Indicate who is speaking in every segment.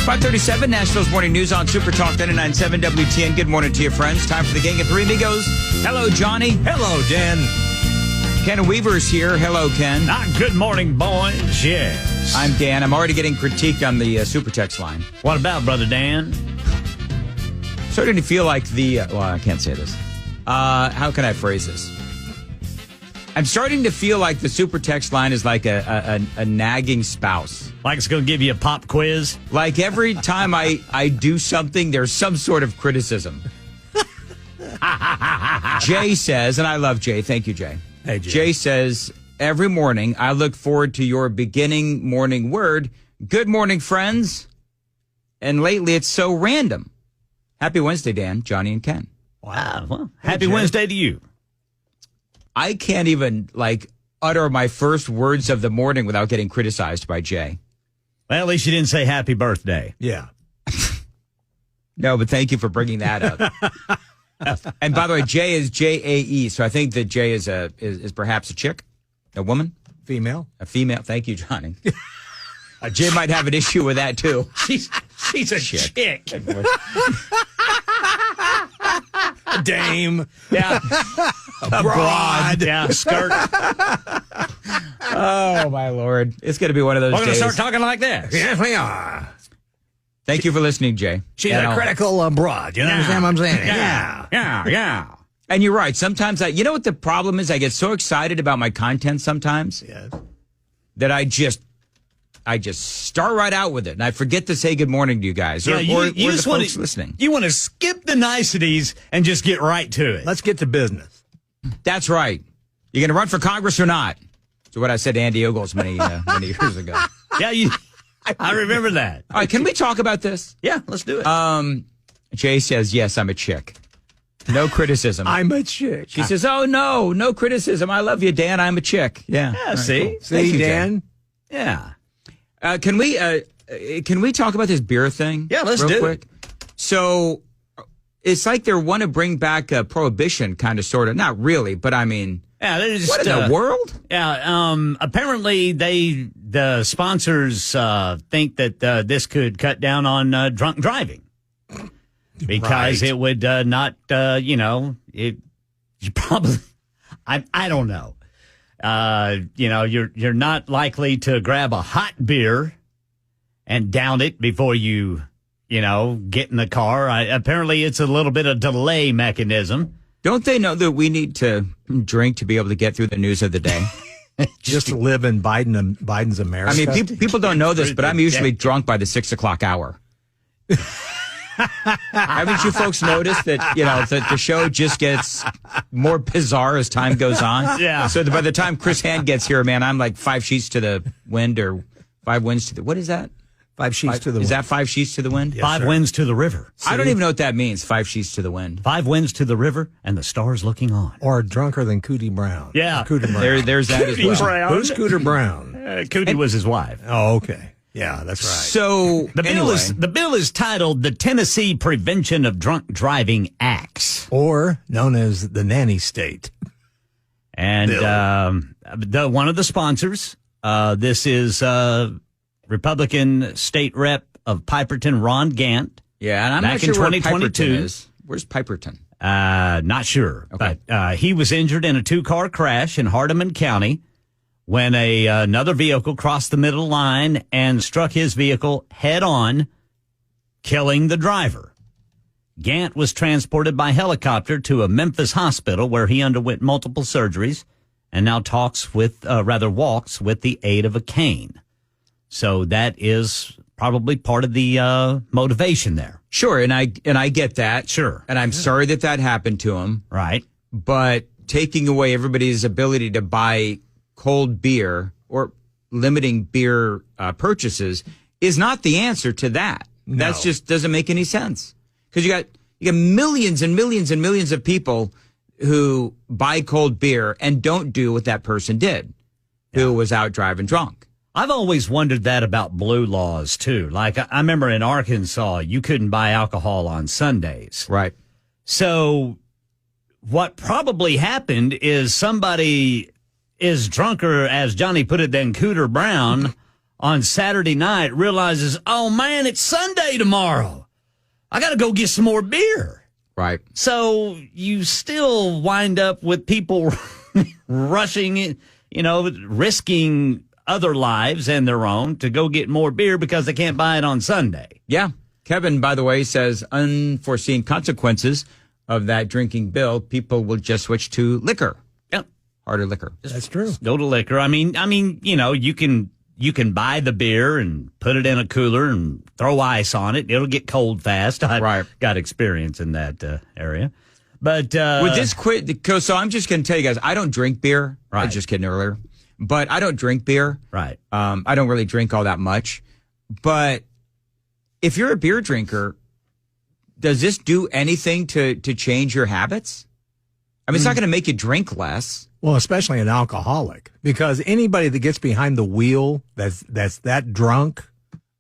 Speaker 1: 5:37, Nashville's Morning News on Super Talk 99.7 WTN. Good morning to you, friends. Time for the gang of three amigos. Hello, Johnny.
Speaker 2: Hello, Dan.
Speaker 1: Ken Weaver's here. Hello, Ken.
Speaker 3: Good morning, boys. Yes.
Speaker 1: I'm Dan. I'm already getting critiqued on the super text line.
Speaker 3: What about, Brother Dan?
Speaker 1: Starting to feel like well, I can't say this. How can I phrase this? I'm starting to feel like the super text line is like a nagging spouse.
Speaker 3: Like it's going to give you a pop quiz?
Speaker 1: Like every time I do something, there's some sort of criticism. Jay says, and I love Jay. Thank you, Jay.
Speaker 2: Hey, Jay.
Speaker 1: Jay says, every morning I look forward to your beginning morning word. Good morning, friends. And lately it's so random. Happy Wednesday, Dan, Johnny, and Ken.
Speaker 3: Wow. Well, happy Wednesday to you.
Speaker 1: I can't even, utter my first words of the morning without getting criticized by Jay.
Speaker 3: Well, at least you didn't say happy birthday.
Speaker 2: Yeah.
Speaker 1: No, but thank you for bringing that up. And by the way, Jay is J-A-E, so I think that Jay is perhaps a chick, a woman.
Speaker 2: Female.
Speaker 1: A female. Thank you, Johnny. Jay might have an issue with that, too.
Speaker 3: She's a chick.
Speaker 2: A dame.
Speaker 3: Yeah.
Speaker 2: A broad.
Speaker 3: Yeah, skirt.
Speaker 1: Oh, my Lord. It's going to be one of those
Speaker 3: We're going to
Speaker 1: days.
Speaker 3: start talking like this.
Speaker 2: Yes, we are.
Speaker 1: Thank you for listening, Jay.
Speaker 2: She's a critical broad. You understand what I'm saying?
Speaker 3: Yeah.
Speaker 1: And you're right. Sometimes you know what the problem is? I get so excited about my content sometimes
Speaker 2: Yes.
Speaker 1: that I just start right out with it, and I forget to say good morning to you guys or
Speaker 3: you
Speaker 1: the
Speaker 3: just
Speaker 1: folks listening.
Speaker 3: You want to skip the niceties and just get right to it.
Speaker 2: Let's get to business.
Speaker 1: That's right. You going to run for Congress or not? That's what I said to Andy Ogles many years ago.
Speaker 3: Yeah, I remember that.
Speaker 1: All right, can we talk about this?
Speaker 3: Yeah, let's do it.
Speaker 1: Jay says, yes, I'm a chick. No criticism.
Speaker 2: I'm a chick.
Speaker 1: She says, oh, no criticism. I love you, Dan. I'm a chick. Yeah.
Speaker 3: Yeah, see?
Speaker 1: Cool.
Speaker 2: See,
Speaker 1: Thank you,
Speaker 2: Dan?
Speaker 1: Jay.
Speaker 3: Yeah.
Speaker 1: Can we talk about this beer thing?
Speaker 3: Yeah, let's
Speaker 1: real
Speaker 3: do
Speaker 1: quick? So it's like they want to bring back prohibition, kind of, sort of. Not really, but I mean,
Speaker 3: Yeah, just,
Speaker 1: what in the world?
Speaker 3: Yeah, apparently the sponsors think that this could cut down on drunk driving because it would not, you probably, I don't know. You're not likely to grab a hot beer and down it before you get in the car. Apparently it's a little bit of delay mechanism.
Speaker 1: Don't they know that we need to drink to be able to get through the news of the day?
Speaker 2: Just to live in Biden's America.
Speaker 1: I mean, people don't know this, but I'm usually drunk by the 6 o'clock hour. Haven't you folks noticed that, the show just gets more bizarre as time goes on?
Speaker 3: Yeah.
Speaker 1: So by the time Chris Hand gets here, man, I'm like 5 sheets to the wind or 5 winds to the, what is that?
Speaker 2: 5 sheets to the wind.
Speaker 1: Is that 5 sheets to the wind?
Speaker 2: Yes,
Speaker 3: 5
Speaker 2: sir.
Speaker 3: winds to the river.
Speaker 1: I don't even know what that means, 5 sheets to the wind.
Speaker 3: 5 winds to the river and the stars looking on.
Speaker 2: Or drunker than Cootie Brown.
Speaker 3: Yeah.
Speaker 2: Cootie Brown.
Speaker 1: There's that as well.
Speaker 3: Brown.
Speaker 2: Who's Cooter Brown?
Speaker 3: Cootie was his wife.
Speaker 2: Oh, okay. Yeah, that's right.
Speaker 1: So
Speaker 3: The bill is titled the Tennessee Prevention of Drunk Driving Acts.
Speaker 2: Or known as the nanny state.
Speaker 3: And one of the sponsors, this is Republican State Rep of Piperton, Ron Gant.
Speaker 1: Yeah, and I'm
Speaker 3: back
Speaker 1: not sure
Speaker 3: in
Speaker 1: where
Speaker 3: 2022.
Speaker 1: Piperton is. Where's Piperton?
Speaker 3: Not sure.
Speaker 1: Okay.
Speaker 3: But he was injured in a 2-car crash in Hardeman County when another vehicle crossed the middle line and struck his vehicle head on, killing the driver. Gant was transported by helicopter to a Memphis hospital where he underwent multiple surgeries and now walks with the aid of a cane. So that is probably part of the motivation there.
Speaker 1: Sure, and I get that.
Speaker 3: Sure.
Speaker 1: And I'm sorry that happened to him.
Speaker 3: Right.
Speaker 1: But taking away everybody's ability to buy cold beer or limiting beer purchases is not the answer to that.
Speaker 2: No.
Speaker 1: That just doesn't make any sense. Because you got millions and millions and millions of people who buy cold beer and don't do what that person did, who was out driving drunk.
Speaker 3: I've always wondered that about blue laws, too. Like, I remember in Arkansas, you couldn't buy alcohol on Sundays.
Speaker 1: Right.
Speaker 3: So what probably happened is somebody is drunker, as Johnny put it, than Cooter Brown on Saturday night realizes, oh, man, it's Sunday tomorrow. I got to go get some more beer.
Speaker 1: Right.
Speaker 3: So you still wind up with people rushing, risking other lives and their own to go get more beer because they can't buy it on Sunday.
Speaker 1: Yeah. Kevin, by the way, says unforeseen consequences of that drinking bill, people will just switch to liquor.
Speaker 3: Yep.
Speaker 1: Harder liquor.
Speaker 2: That's true.
Speaker 3: Go to liquor. I mean, you can buy the beer and put it in a cooler and throw ice on it. It'll get cold fast. I got experience in that area. But
Speaker 1: with this so I'm just going to tell you guys, I don't drink beer.
Speaker 3: Right.
Speaker 1: I was just kidding earlier. But I don't drink beer.
Speaker 3: Right.
Speaker 1: I don't really drink all that much. But if you're a beer drinker, does this do anything to change your habits? I mean, it's not going to make you drink less.
Speaker 2: Well, especially an alcoholic, because anybody that gets behind the wheel that's that drunk,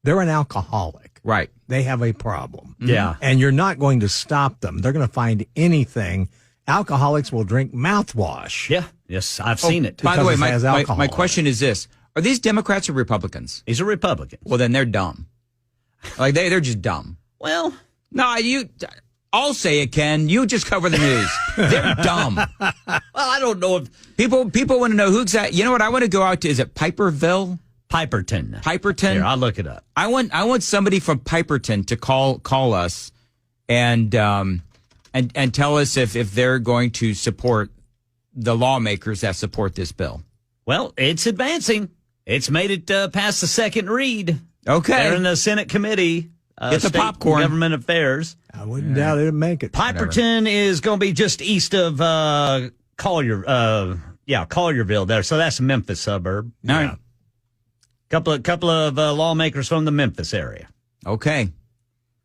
Speaker 2: they're an alcoholic.
Speaker 1: Right.
Speaker 2: They have a problem.
Speaker 3: Yeah.
Speaker 2: And you're not going to stop them. They're going to find anything. Alcoholics will drink mouthwash.
Speaker 3: Yeah. Yes, I've seen it.
Speaker 1: By the way,
Speaker 2: Because it has alcohol
Speaker 1: my
Speaker 2: in it.
Speaker 1: question is this. Are these Democrats or Republicans?
Speaker 3: He's a Republican.
Speaker 1: Well, then they're dumb. Like, they're just dumb.
Speaker 3: Well,
Speaker 1: No, I'll say it, Ken. You just cover the news. They're dumb.
Speaker 3: I don't know if
Speaker 1: People want to know who exactly. You know what? I want to go out to. Is it Piperville?
Speaker 3: Piperton.
Speaker 1: Piperton.
Speaker 3: Here, I'll look it up.
Speaker 1: I want somebody from Piperton to call us and tell us if they're going to support the lawmakers that support this bill.
Speaker 3: Well, it's advancing. It's made it past the second read.
Speaker 1: Okay.
Speaker 3: They're in the Senate committee.
Speaker 1: Get the
Speaker 3: State
Speaker 1: popcorn.
Speaker 3: and Government Affairs.
Speaker 2: I wouldn't doubt it'd make it.
Speaker 3: Piperton is going to be just east of Collierville there. So that's a Memphis suburb.
Speaker 1: All right.
Speaker 3: Couple of lawmakers from the Memphis area.
Speaker 1: Okay.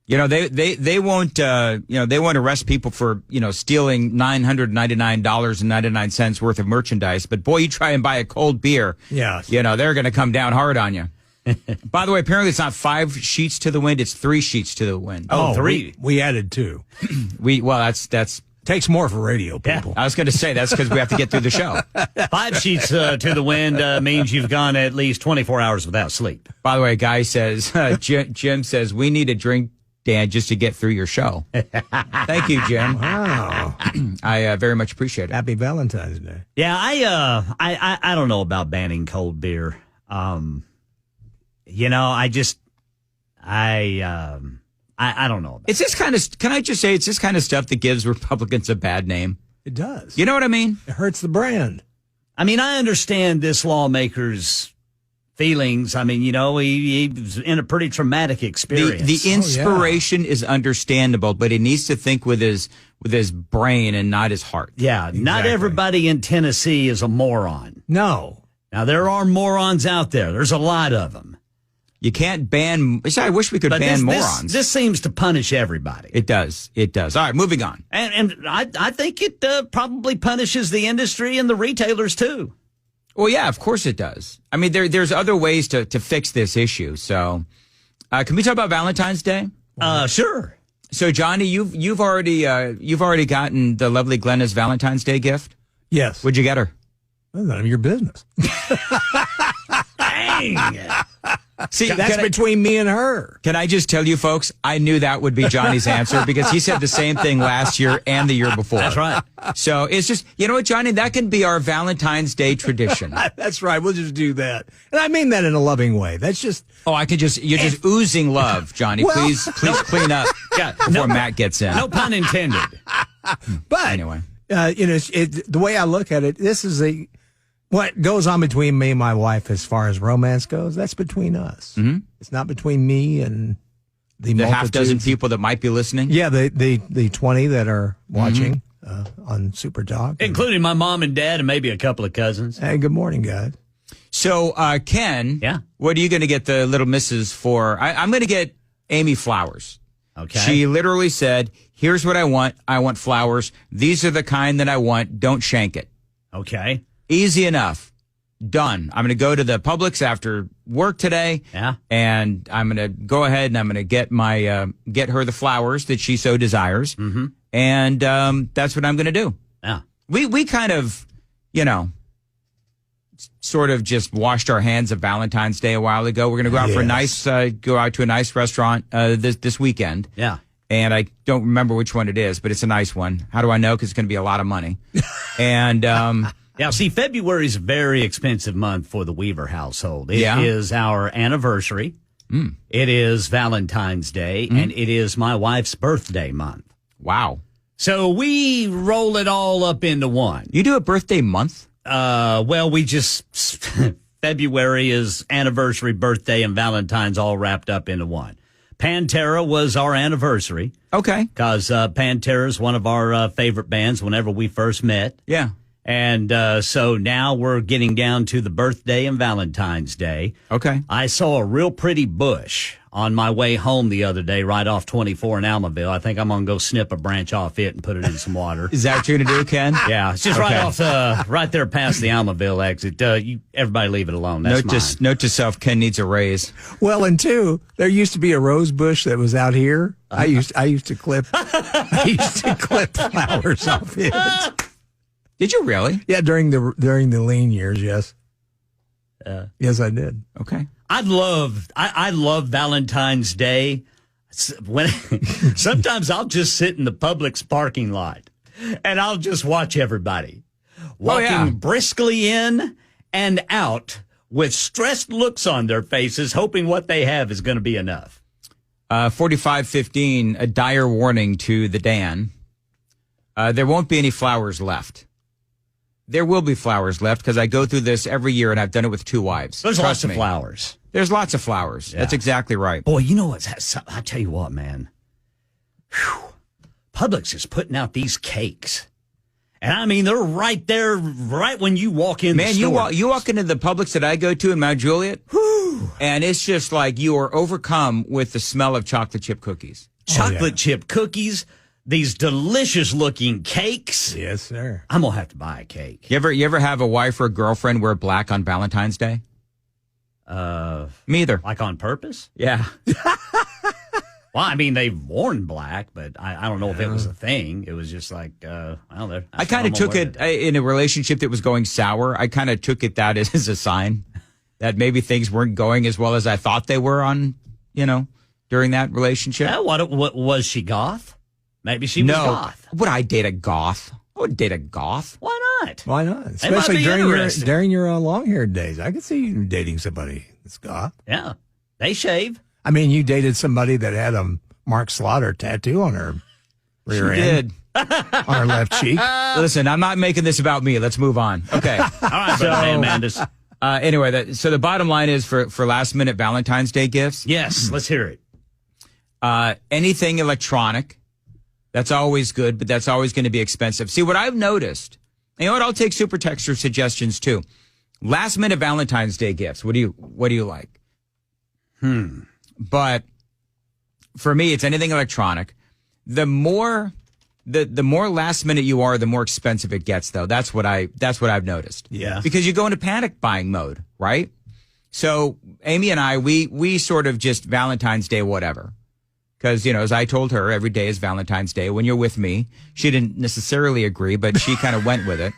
Speaker 1: They won't they won't arrest people for stealing $999.99 worth of merchandise, but boy, you try and buy a cold beer,
Speaker 2: Yes.
Speaker 1: they're going to come down hard on you. By the way, apparently it's not 5 sheets to the wind; it's 3 sheets to the wind.
Speaker 3: Oh, 3.
Speaker 2: We added 2.
Speaker 1: That's.
Speaker 2: Takes more for radio people.
Speaker 1: I was going to say that's because we have to get through the show.
Speaker 3: 5 sheets to the wind means you've gone at least 24 hours without sleep.
Speaker 1: By the way, a guy says Jim says we need a drink, Dan, just to get through your show. Thank you, Jim.
Speaker 2: Wow.
Speaker 1: I very much appreciate it.
Speaker 2: Happy Valentine's Day.
Speaker 3: Yeah, I don't know about banning cold beer. I don't know about
Speaker 1: It's this kind of. Can I just say it's this kind of stuff that gives Republicans a bad name?
Speaker 2: It does.
Speaker 1: You know what I mean?
Speaker 2: It hurts the brand.
Speaker 3: I mean, I understand this lawmaker's feelings. I mean, he was in a pretty traumatic experience.
Speaker 1: The inspiration is understandable, but he needs to think with his brain and not his heart.
Speaker 3: Yeah, not
Speaker 2: Exactly.
Speaker 3: everybody in Tennessee is a moron.
Speaker 2: No.
Speaker 3: Now, there are morons out there. There's a lot of them.
Speaker 1: You can't ban. I wish we could
Speaker 3: But
Speaker 1: ban
Speaker 3: this
Speaker 1: morons.
Speaker 3: this seems to punish everybody.
Speaker 1: It does. It does. All right, moving on.
Speaker 3: And I think it probably punishes the industry and the retailers, too.
Speaker 1: Well, yeah, of course it does. I mean, there's other ways to fix this issue. So, can we talk about Valentine's Day?
Speaker 3: Sure.
Speaker 1: So, Johnny, you've already gotten the lovely Glenna's Valentine's Day gift.
Speaker 2: Yes.
Speaker 1: What'd you get her?
Speaker 2: Well, none of your business.
Speaker 3: Dang.
Speaker 1: See,
Speaker 2: That's between me and her.
Speaker 1: Can I just tell you, folks? I knew that would be Johnny's answer because he said the same thing last year and the year before.
Speaker 3: That's right.
Speaker 1: So it's just, you know what, Johnny? That can be our Valentine's Day tradition.
Speaker 2: That's right. We'll just do that. And I mean that in a loving way. That's just,
Speaker 1: Oh, you're just oozing love, Johnny.
Speaker 2: Well-
Speaker 1: please clean up before Matt gets in.
Speaker 3: No pun intended.
Speaker 2: but
Speaker 1: Anyway.
Speaker 2: The way I look at it, this is what goes on between me and my wife as far as romance goes. That's between us. Mm-hmm. It's not between me and the
Speaker 1: half dozen
Speaker 2: multitudes.
Speaker 1: people that might be listening.
Speaker 2: Yeah, the 20 that are watching on Super Talk,
Speaker 3: Including my mom and dad and maybe a couple of cousins.
Speaker 2: Hey, good morning, guys.
Speaker 1: So, Ken,
Speaker 3: Yeah.
Speaker 1: what are you going to get the little missus for? I'm going to get Amy flowers.
Speaker 3: Okay.
Speaker 1: She literally said, here's what I want. I want flowers. These are the kind that I want. Don't shank it.
Speaker 3: Okay.
Speaker 1: Easy enough. Done. I'm going to go to the Publix after work today.
Speaker 3: Yeah.
Speaker 1: And I'm going to go ahead and I'm going to get get her the flowers that she so desires. Mm-hmm. And that's what I'm going to do.
Speaker 3: Yeah.
Speaker 1: We kind of, sort of just washed our hands of Valentine's Day a while ago. We're going to go out for a nice, go out to a nice restaurant this weekend.
Speaker 3: Yeah.
Speaker 1: And I don't remember which one it is, but it's a nice one. How do I know? Because it's going to be a lot of money. And
Speaker 3: yeah, see, February is a very expensive month for the Weaver household. It is our anniversary. It is Valentine's Day, and it is my wife's birthday month.
Speaker 1: Wow.
Speaker 3: So we roll it all up into one.
Speaker 1: You do a birthday month?
Speaker 3: Well, we just February is anniversary, birthday, and Valentine's all wrapped up into one. Pantera was our anniversary.
Speaker 1: Okay.
Speaker 3: Because Pantera is one of our favorite bands whenever we first met.
Speaker 1: Yeah.
Speaker 3: And so now we're getting down to the birthday and Valentine's Day.
Speaker 1: Okay.
Speaker 3: I saw a real pretty bush on my way home the other day, right off 24 in Almaville. I think I'm going to go snip a branch off it and put it in some water.
Speaker 1: Is that what you're going to do, Ken?
Speaker 3: Yeah, it's just right off, right there past the Almaville exit. Everybody leave it alone. That's mine.
Speaker 1: Note to self, Ken needs a raise.
Speaker 2: Well, and two, there used to be a rose bush that was out here. I used to clip flowers off it.
Speaker 1: Did you really?
Speaker 2: Yeah, during the lean years, yes. Yes, I did.
Speaker 1: Okay.
Speaker 3: I love Valentine's Day. Sometimes I'll just sit in the Publix parking lot and I'll just watch everybody walking briskly in and out with stressed looks on their faces, hoping what they have is going to be enough.
Speaker 1: 4515, a dire warning to the Dan. There won't be any flowers left. There will be flowers left because I go through this every year and I've done it with 2 wives.
Speaker 3: There's lots of flowers.
Speaker 1: There's lots of flowers. Yeah. That's exactly right.
Speaker 3: Boy, you know what? I tell you what, man. Whew. Publix is putting out these cakes. And I mean, they're right there, right when you walk in the store.
Speaker 1: Man, you walk into the Publix that I go to in Mount Juliet, and it's just like you are overcome with the smell of chocolate chip cookies.
Speaker 3: Chocolate chip cookies. These delicious looking cakes.
Speaker 2: Yes, sir.
Speaker 3: I'm going to have to buy a cake.
Speaker 1: You ever have a wife or a girlfriend wear black on Valentine's Day? Me either.
Speaker 3: Like on purpose?
Speaker 1: Yeah.
Speaker 3: Well, I mean, they've worn black, but I don't know if it was a thing. It was just like, I
Speaker 1: kind of took it in a relationship that was going sour. I kind of took it that as a sign that maybe things weren't going as well as I thought they were during that relationship.
Speaker 3: Yeah, what was she goth? Maybe she was goth.
Speaker 1: Would I date a goth? I would date a goth.
Speaker 3: Why not?
Speaker 2: Why not? Especially during your long-haired days. I could see you dating somebody that's goth.
Speaker 3: Yeah. They shave.
Speaker 2: I mean, you dated somebody that had a Mark Slaughter tattoo on her rear end. On her left cheek.
Speaker 1: Listen, I'm not making this about me. Let's move on. Okay.
Speaker 3: All right, so, Amanda's.
Speaker 1: Anyway, so the bottom line is for last-minute Valentine's Day gifts.
Speaker 3: Yes, let's hear it.
Speaker 1: Anything electronic. That's always good, but that's always going to be expensive. See, what I've noticed, you know what? I'll take super texter suggestions too. Last minute Valentine's Day gifts. What do you like? But for me, it's anything electronic. The more last minute you are, the more expensive it gets, though. That's what I've noticed.
Speaker 3: Yeah.
Speaker 1: Because you go into panic buying mode, right? So Amy and I, we sort of just Valentine's Day, whatever. Because, as I told her, every day is Valentine's Day. When you're with me, she didn't necessarily agree, but she kind of went with it.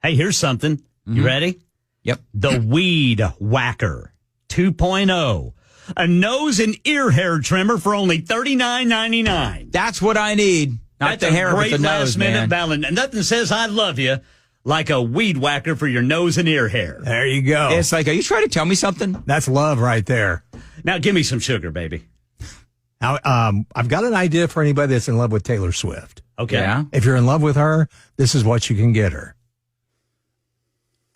Speaker 3: Hey, here's something. Mm-hmm. You ready?
Speaker 1: Yep.
Speaker 3: The Weed Whacker 2.0. A nose and ear hair trimmer for only $39.99.
Speaker 1: That's what I need. Not the hair, but the nose, man.
Speaker 3: Valentine. Nothing says I love you like a weed whacker for your nose and ear hair.
Speaker 2: There you go.
Speaker 1: It's like, are you trying to tell me something?
Speaker 2: That's love right there.
Speaker 3: Now give me some sugar, baby.
Speaker 2: Now, I've got an idea for anybody that's in love with Taylor Swift.
Speaker 3: Okay.
Speaker 1: Yeah.
Speaker 2: If you're in love with her, this is what you can get her.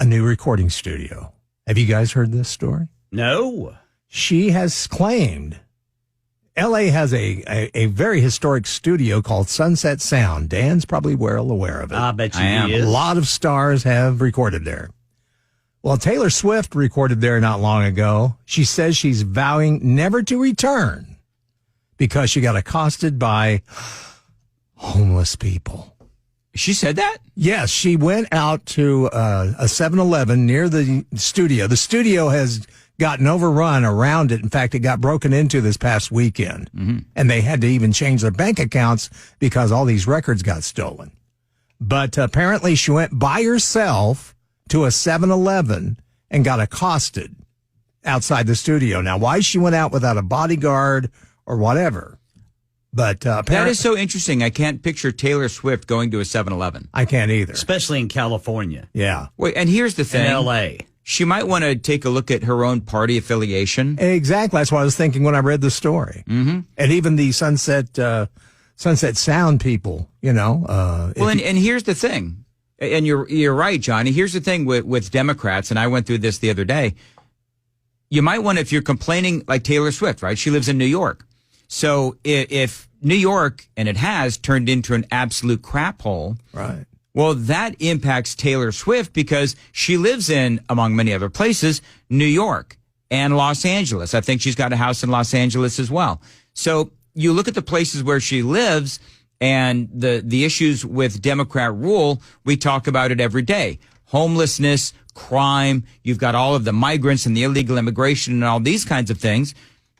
Speaker 2: A new recording studio. Have you guys heard this story?
Speaker 3: No.
Speaker 2: She has claimed L.A. has a very historic studio called Sunset Sound. Dan's probably well aware of it.
Speaker 3: I bet you he is.
Speaker 2: A lot of stars have recorded there. Well, Taylor Swift recorded there not long ago. She says she's vowing never to return because she got accosted by homeless people.
Speaker 1: She said that?
Speaker 2: Yes, she went out to a 7-Eleven near the studio. The studio has gotten overrun around it. In fact, it got broken into this past weekend. Mm-hmm. And they had to even change their bank accounts because all these records got stolen. But apparently she went by herself to a 7-Eleven and got accosted outside the studio. Now, why she went out without a bodyguard or whatever. But
Speaker 1: that is so interesting. I can't picture Taylor Swift going to a 7-Eleven.
Speaker 2: I can't either.
Speaker 3: Especially in California.
Speaker 2: Yeah.
Speaker 1: Wait, and here's the thing.
Speaker 3: In L.A.
Speaker 1: She might want to take a look at her own party affiliation.
Speaker 2: Exactly. That's what I was thinking when I read the story. Mm-hmm. And even the Sunset Sound people, Well,
Speaker 1: and here's the thing. And you're right, Johnny. Here's the thing with Democrats, and I went through this the other day. You might want to, if you're complaining like Taylor Swift, right? She lives in New York. So if New York, and it has, turned into an absolute crap hole.
Speaker 2: Right.
Speaker 1: Well, that impacts Taylor Swift because she lives in, among many other places, New York and Los Angeles. I think she's got a house in Los Angeles as well. So you look at the places where she lives and the issues with Democrat rule, we talk about it every day. Homelessness, crime, you've got all of the migrants and the illegal immigration and all these kinds of things.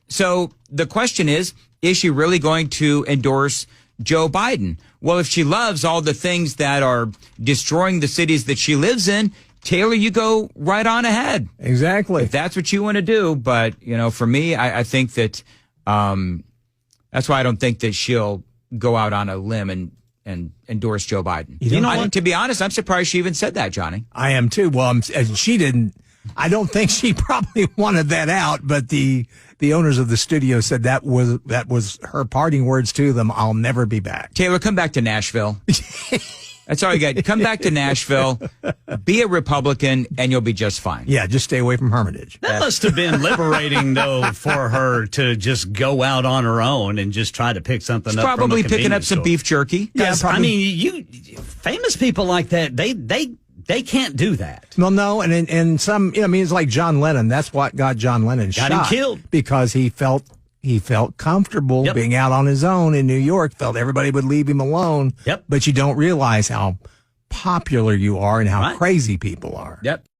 Speaker 1: So the question is she really going to endorse Joe Biden? Well, if she loves all the things that are destroying the cities that she lives in, Taylor, you go right on ahead.
Speaker 2: Exactly.
Speaker 1: If that's what you want to do. But, for me, I think that that's why I don't think that she'll go out on a limb and endorse Joe Biden. To be honest, I'm surprised she even said that, Johnny.
Speaker 2: I am too. Well, she didn't. I don't think she probably wanted that out, but the owners of the studio said that was her parting words to them. I'll never be back.
Speaker 1: Taylor, come back to Nashville. That's all you got. Come back to Nashville, be a Republican, and you'll be just fine.
Speaker 2: Yeah, just stay away from Hermitage.
Speaker 3: That must have been liberating, though, for her to just go out on her own and just try to pick something
Speaker 1: She's
Speaker 3: up.
Speaker 1: Probably
Speaker 3: from a
Speaker 1: picking up some
Speaker 3: store.
Speaker 1: beef jerky.
Speaker 3: Yeah,
Speaker 2: probably.
Speaker 3: I mean, famous people like that, they can't do that.
Speaker 2: Well, no, and some, it's like John Lennon. That's what got John Lennon shot.
Speaker 3: Got him killed.
Speaker 2: Because he felt comfortable being out on his own in New York, felt everybody would leave him alone.
Speaker 3: Yep.
Speaker 2: But you don't realize how popular you are and how crazy people are.
Speaker 1: Yep.